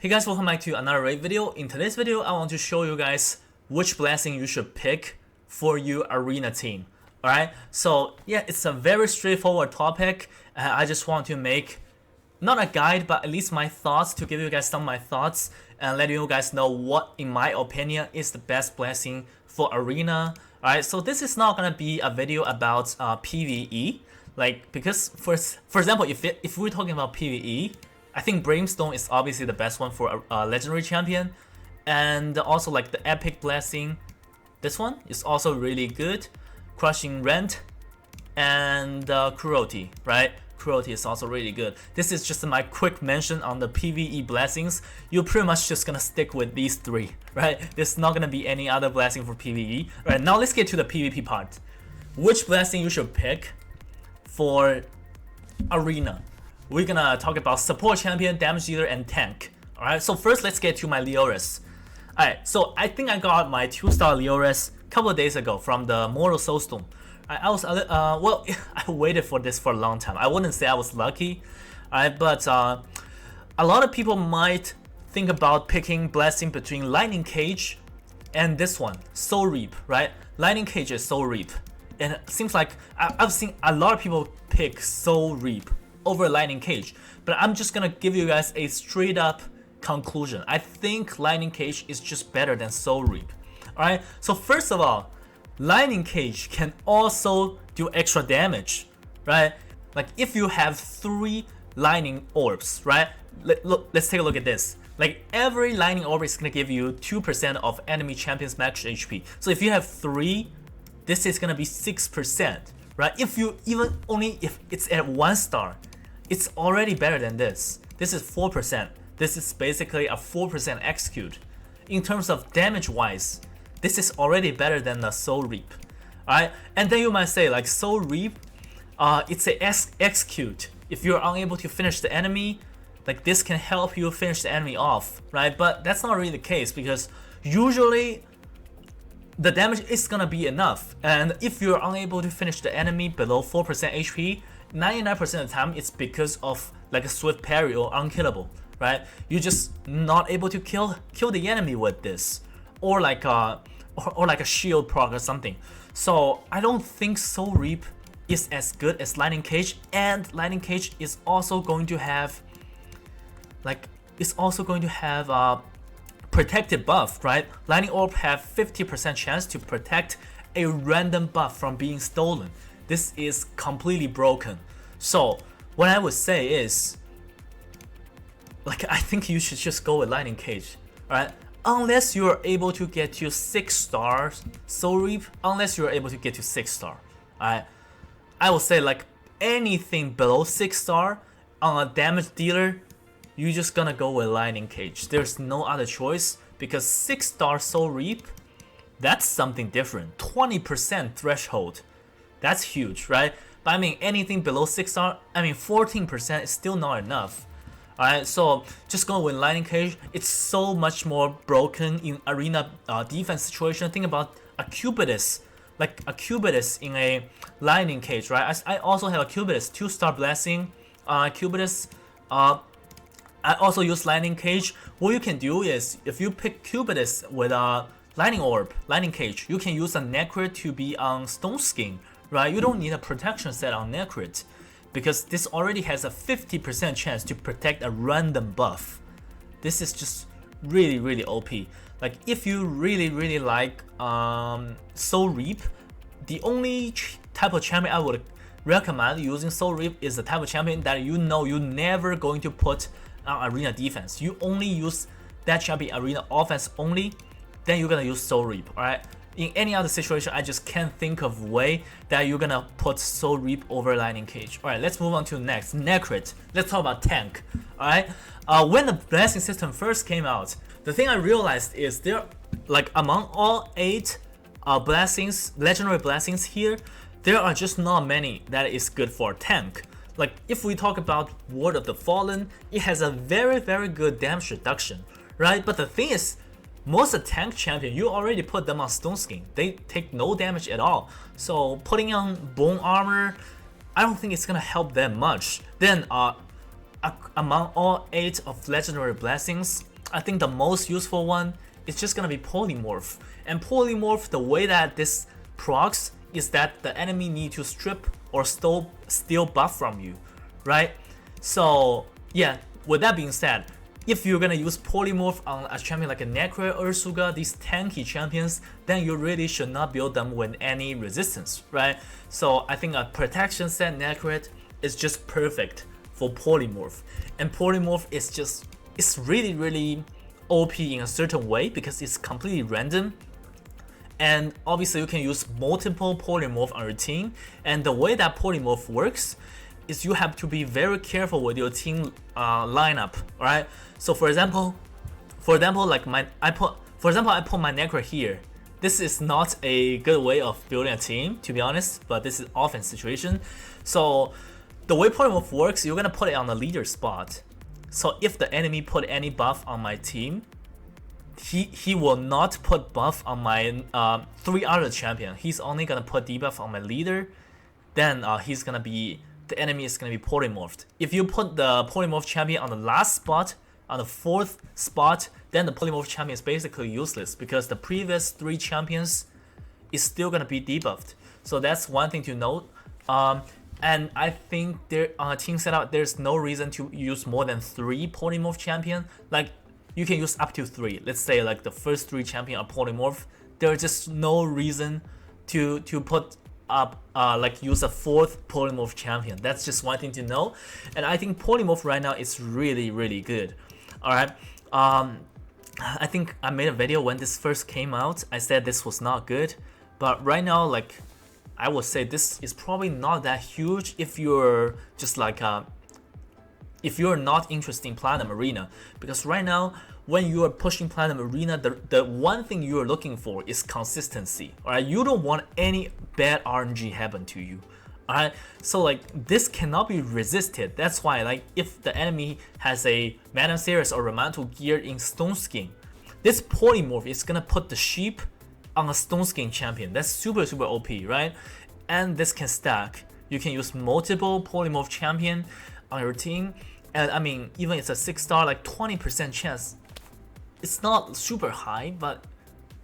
Hey guys, welcome back to another raid video. In today's video, I want to show you guys which blessing you should pick for your arena team. Alright, so yeah, it's a very straightforward topic. I just want to make not a guide, but at least my thoughts to give you guys some of my thoughts and let you guys know what, in my opinion, is the best blessing for arena. Alright, so this is not gonna be a video about PvE, because for example, if we're talking about PvE, I think Brimstone is obviously the best one for a legendary champion, and also like the epic blessing. This one is also really good. Crushing Rent and Cruelty, right? Cruelty is also really good. This is just my quick mention on the PvE blessings. You're pretty much just gonna stick with these three, right? There's not gonna be any other blessing for PvE. Right, now let's get to the PvP part. Which blessing you should pick for arena? We're gonna talk about support champion, damage dealer, and tank. Alright, so first let's get to my Leoris. Alright, so I think I got my 2-star Leoris a couple of days ago from the Mortal Soulstone. I was well, I waited for this for a long time. I wouldn't say I was lucky, alright, but a lot of people might think about picking blessing between Lightning Cage and this one, Soul Reap, right? Lightning Cage is Soul Reap, and it seems like I've seen a lot of people pick Soul Reap over Lightning Cage, but I'm just gonna give you guys a straight up conclusion. I think Lightning Cage is just better than Soul Reap. Alright, so first of all, Lightning Cage can also do extra damage, right? Like if you have 3 lightning orbs, right? Let's take a look at this. Like every lightning orb is gonna give you 2% of enemy champion's max HP. So if you have 3, this is gonna be 6%, right? If it's at 1 star, it's already better than this. This is 4%. This is basically a 4% execute. In terms of damage wise, this is already better than the Soul Reap. Alright, and then you might say like Soul Reap, it's a execute. If you're unable to finish the enemy, like this can help you finish the enemy off, right? But that's not really the case because usually the damage is gonna be enough. And if you're unable to finish the enemy below 4% HP, 99% of the time it's because of like a swift parry or unkillable, right? You're just not able to kill the enemy with this, or like a shield proc or something. So I don't think Soul Reap is as good as Lightning Cage, and Lightning Cage is also going to have protected buff, right? Lightning Orb have 50% chance to protect a random buff from being stolen. This is completely broken. So what I would say is, like, I think you should just go with Lightning Cage, right? Unless you're able to get to 6 stars Soul Reap, unless you're able to get to 6 star, alright? I would say like anything below 6 star on a damage dealer, you're just gonna go with Lightning Cage. There's no other choice because 6 star Soul Reap, that's something different. 20% threshold. That's huge, right? But I mean, anything below 6 star, I mean 14% is still not enough. Alright, so just go with Lightning Cage. It's so much more broken in arena defense situation. Think about a Cubitus, like a Cubitus in a Lightning Cage, right? I also have a Cubitus 2-star blessing. Cubitus, I also use Lightning Cage. What you can do is if you pick Cubitus with a Lightning Orb, Lightning Cage, you can use a Necrit to be on Stone Skin. Right, you don't need a protection set on Necrit because this already has a 50% chance to protect a random buff. This is just really OP. Like if you really like Soul Reap, the only type of champion I would recommend using Soul Reap is the type of champion that you know you're never going to put on arena defense. You only use that champion arena offense only, then you're gonna use Soul Reap, alright? In any other situation, I just can't think of a way that you're gonna put Soul Reap over Lightning Cage. Alright, let's move on to next, Necrit. Let's talk about tank. Alright, when the blessing system first came out, the thing I realized is there, like among all 8 blessings, legendary blessings here, there are just not many that is good for tank. Like if we talk about Ward of the Fallen, it has a very good damage reduction, right? But the thing is, most of the tank champion, you already put them on Stone Skin. They take no damage at all. So putting on Bone Armor, I don't think it's gonna help them much. Then among all 8 of legendary blessings, I think the most useful one is just gonna be Polymorph. And Polymorph, the way that this procs is that the enemy need to strip or steal buff from you, right? So yeah, with that being said, if you're gonna use Polymorph on a champion like a Necro or Ursuga, these tanky champions, then you really should not build them with any resistance, right? So I think a protection set Necro is just perfect for Polymorph. And Polymorph is just, it's really OP in a certain way because it's completely random. And obviously you can use multiple Polymorph on your team. And the way that Polymorph works is you have to be very careful with your team lineup, right? So for example, like I put my Necro here. This is not a good way of building a team, to be honest, but this is offense situation. So the way Polymorph works, you're gonna put it on the leader spot. So if the enemy put any buff on my team, he will not put buff on my 3 other champion. He's only gonna put debuff on my leader. Then the enemy is gonna be polymorphed. If you put the polymorph champion on the last spot, on the 4th spot, then the polymorph champion is basically useless because the previous 3 champions is still gonna be debuffed. So that's one thing to note. And I think there on a team setup, there's no reason to use more than 3 polymorph champion. Like you can use up to 3. Let's say like the first 3 champion are polymorph. There's just no reason to put up like use a 4th polymorph champion. That's just one thing to know. And I think polymorph right now is really good. All right. I think I made a video when this first came out. I said this was not good, but right now, like I would say this is probably not that huge if you're just like if you're not interested in Platinum Arena, because right now when you are pushing Platinum Arena, the one thing you are looking for is consistency. Alright, you don't want any bad RNG happen to you. Alright, so like this cannot be resisted. That's why like if the enemy has a Madam Series or Romanto gear in Stone Skin, this polymorph is gonna put the sheep on a Stone Skin champion. That's super OP, right? And this can stack. You can use multiple polymorph champion on your team, and I mean even it's a 6-star, like 20% chance. It's not super high, but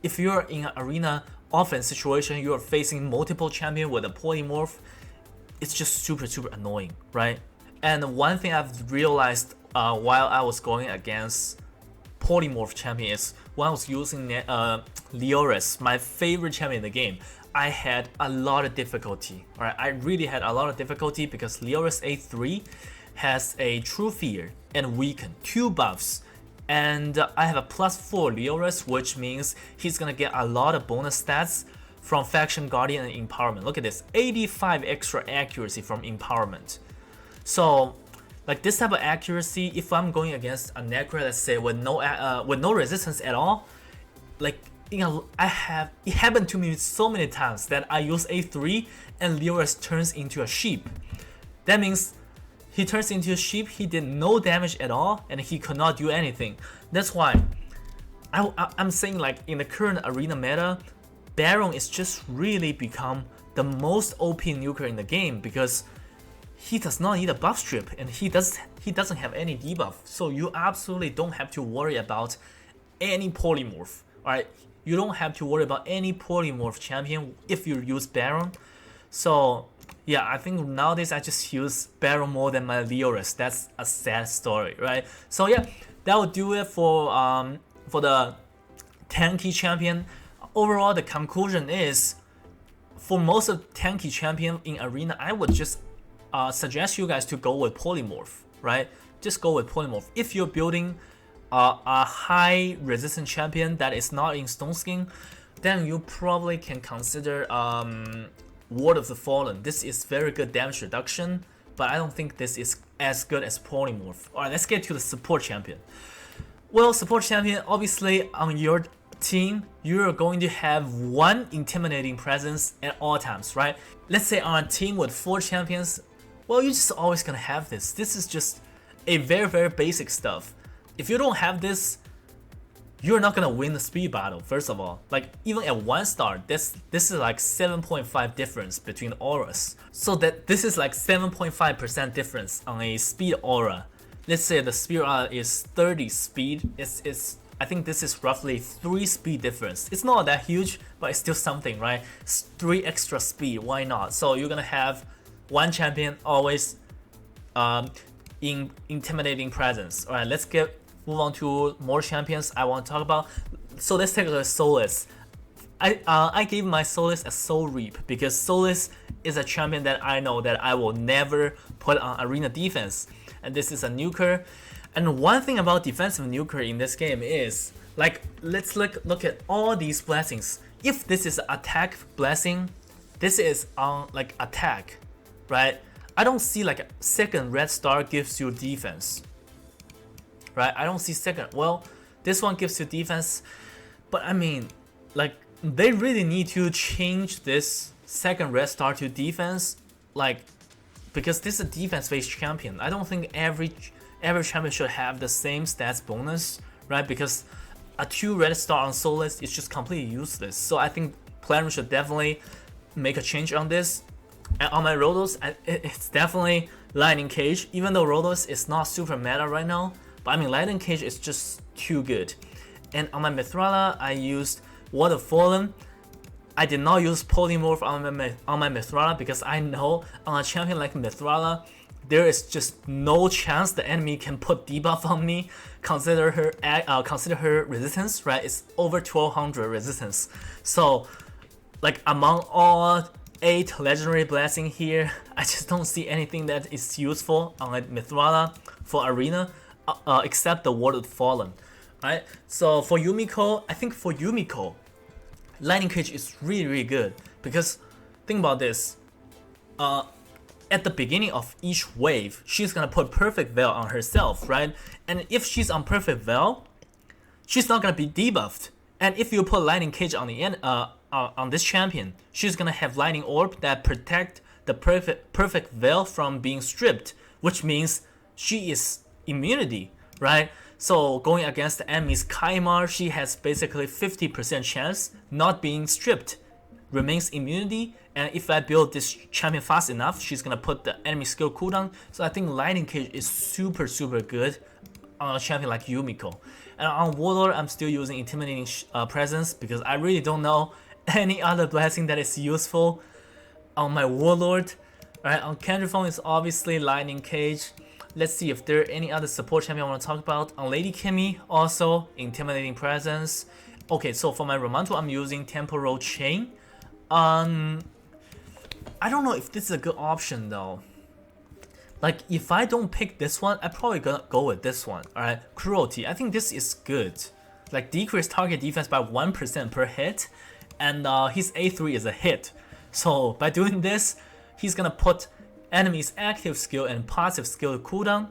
if you're in an arena offense situation, you're facing multiple champion with a polymorph, it's just super annoying, right? And one thing I've realized while I was going against polymorph champion is when I was using Leoris, my favorite champion in the game, I had a lot of difficulty. Alright, I really had a lot of difficulty because Leoris A3 has a True Fear and Weaken, 2 buffs. And I have a +4 Leoris, which means he's gonna get a lot of bonus stats from Faction Guardian and Empowerment. Look at this, 85 extra accuracy from Empowerment. So like this type of accuracy, if I'm going against a Necro, let's say with no resistance at all, like you know, it happened to me so many times that I use A3 and Leoris turns into a sheep. That means he turns into a sheep, he did no damage at all, and he could not do anything. That's why I'm saying like in the current arena meta, Baron is just really become the most OP nuker in the game because he does not need a buff strip and he doesn't have any debuff. So you absolutely don't have to worry about any polymorph. Alright, you don't have to worry about any polymorph champion if you use Baron. So yeah, I think nowadays I just use Baron more than my Leoris. That's a sad story, right? So yeah, that will do it for the tanky champion. Overall, the conclusion is for most of tanky champion in arena, I would just suggest you guys to go with polymorph, right? Just go with polymorph. If you're building a high resistant champion that is not in Stone Skin, then you probably can consider Ward of the Fallen. This is very good damage reduction, but I don't think this is as good as polymorph. Alright, let's get to the support champion. Well, support champion, obviously on your team, you're going to have one intimidating presence at all times, right? Let's say on a team with 4 champions, well, you're just always gonna have this. This is just a very basic stuff. If you don't have this, you're not gonna win the speed battle. First of all, like even at 1 star, this is like 7.5 difference between auras. So that this is like 7.5% difference on a speed aura. let's say the spear is 30 speed. It's I think this is roughly 3 speed difference. It's not that huge, but it's still something, right? It's 3 extra speed, why not? So you're gonna have one champion always in intimidating presence. All right, let's move on to more champions I want to talk about. So let's take a Solus. I gave my Solus a Soul Reap because Solus is a champion that I know that I will never put on arena defense, and this is a nuker. And one thing about defensive nuker in this game is, like, let's look at all these blessings. If this is attack blessing, this is on like attack, right? I don't see like a second red star gives you defense, right? I don't see second. Well, this one gives you defense, but I mean, like, they really need to change this second red star to defense, like, because this is a defense-based champion. I don't think every champion should have the same stats bonus, right? Because a 2 red star on Solus is just completely useless. So I think Planner should definitely make a change on this. And on my Rodos, it's definitely Lightning Cage, even though Rodos is not super meta right now. But I mean, Lightning Cage is just too good. And on my Mithrala, I used Water Fallen. I did not use Polymorph on my Mithrala because I know on a champion like Mithrala, there is just no chance the enemy can put debuff on me. Consider her resistance, right? It's over 1200 resistance. So, like, among all 8 legendary blessing here, I just don't see anything that is useful on Mithrala for arena, except the Word of Fallen. Right? So for Yumiko, I think for Yumiko, Lightning Cage is really good because think about this. At the beginning of each wave, she's gonna put Perfect Veil on herself, right? And if she's on Perfect Veil, she's not gonna be debuffed. And if you put Lightning Cage on the end, on this champion, she's gonna have Lightning Orb that protect the Perfect Veil from being stripped, which means she is immunity, right? So going against the enemy's Kaimar, she has basically 50% chance not being stripped, remains immunity, and if I build this champion fast enough, she's gonna put the enemy skill cooldown. So I think Lightning Cage is super good on a champion like Yumiko. And on Warlord, I'm still using Intimidating Presence because I really don't know any other blessing that is useful on my Warlord. Alright, on Kendraphone is obviously Lightning Cage. Let's see if there are any other support champion I want to talk about. On Lady Kimmy, also Intimidating Presence. Okay, so for my Romanto, I'm using Temporal Chain. I don't know if this is a good option though. Like, if I don't pick this one, I'm probably gonna go with this one. Alright, Cruelty. I think this is good. Like, decrease target defense by 1% per hit, and his A3 is a hit. So by doing this, he's gonna put enemy's active skill and passive skill cooldown,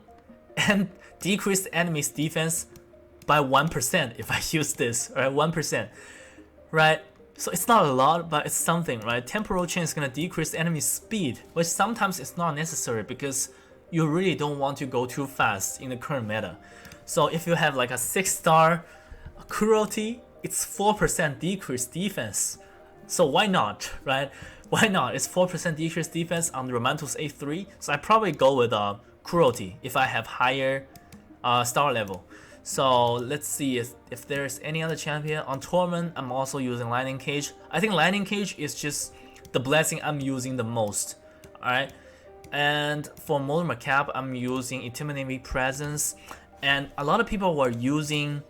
and decrease the enemy's defense by 1% if I use this. Alright, 1%. Right? So it's not a lot, but it's something, right? Temporal Chain is gonna decrease the enemy's speed, which sometimes is not necessary because you really don't want to go too fast in the current meta. So if you have like a 6-star Cruelty, it's 4% decrease defense. So why not, right? Why not? It's 4% decrease defense on the Romanto's A3. So I probably go with Cruelty if I have higher star level. So let's see if there's any other champion. On Torment, I'm also using Lightning Cage. I think Lightning Cage is just the blessing I'm using the most. Alright. And for Molten Macap, I'm using Intimidating Presence. And a lot of people were using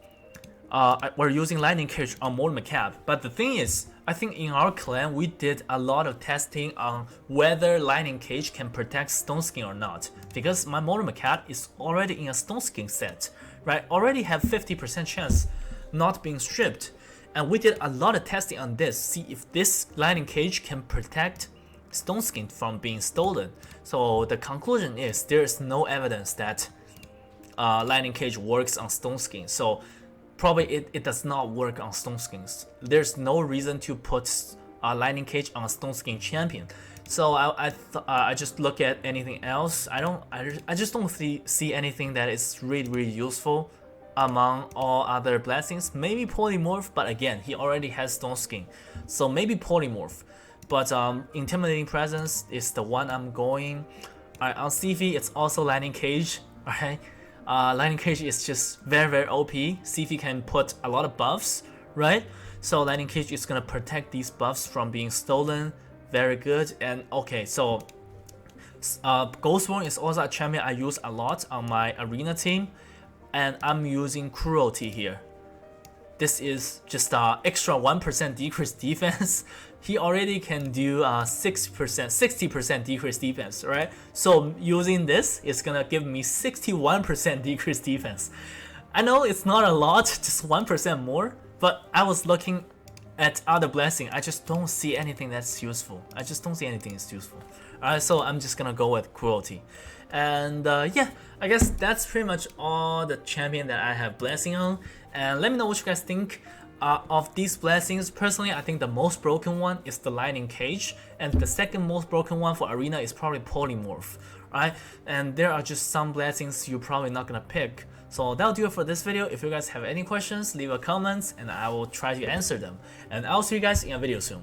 Lightning Cage on Molten Macap. But the thing is, I think in our clan we did a lot of testing on whether Lightning Cage can protect Stone Skin or not. Because my Molten Macap is already in a Stone Skin set. Right, already have 50% chance not being stripped, and we did a lot of testing on this, see if this Lightning Cage can protect Stone Skin from being stolen. So the conclusion is there is no evidence that Lightning Cage works on Stone Skin. So probably it does not work on Stone Skins. There's no reason to put Lightning Cage on a Stone Skin champion. So I just look at anything else. I just don't see anything that is really useful among all other blessings. Maybe Polymorph, but again, he already has Stone Skin, so maybe Polymorph. But Intimidating Presence is the one I'm going. Alright, on CV, it's also Lightning Cage. Alright, Lightning Cage is just very OP. CV can put a lot of buffs, right? So Lightning Cage is gonna protect these buffs from being stolen. Very good. And okay, so Ghostborn is also a champion I use a lot on my arena team, and I'm using Cruelty here. This is just extra 1% decreased defense. He already can do 60% decreased defense, right? So using this is gonna give me 61% decreased defense. I know it's not a lot, just 1% more, but I was looking at other blessing. I just don't see anything that's useful. I just don't see anything that's useful. Alright, so I'm just gonna go with Cruelty. And yeah, I guess that's pretty much all the champion that I have blessing on. And let me know what you guys think of these blessings. Personally, I think the most broken one is the Lightning Cage, and the second most broken one for Arena is probably Polymorph, right? And there are just some blessings you're probably not gonna pick. So that'll do it for this video. If you guys have any questions, leave a comment and I will try to answer them. And I'll see you guys in a video soon.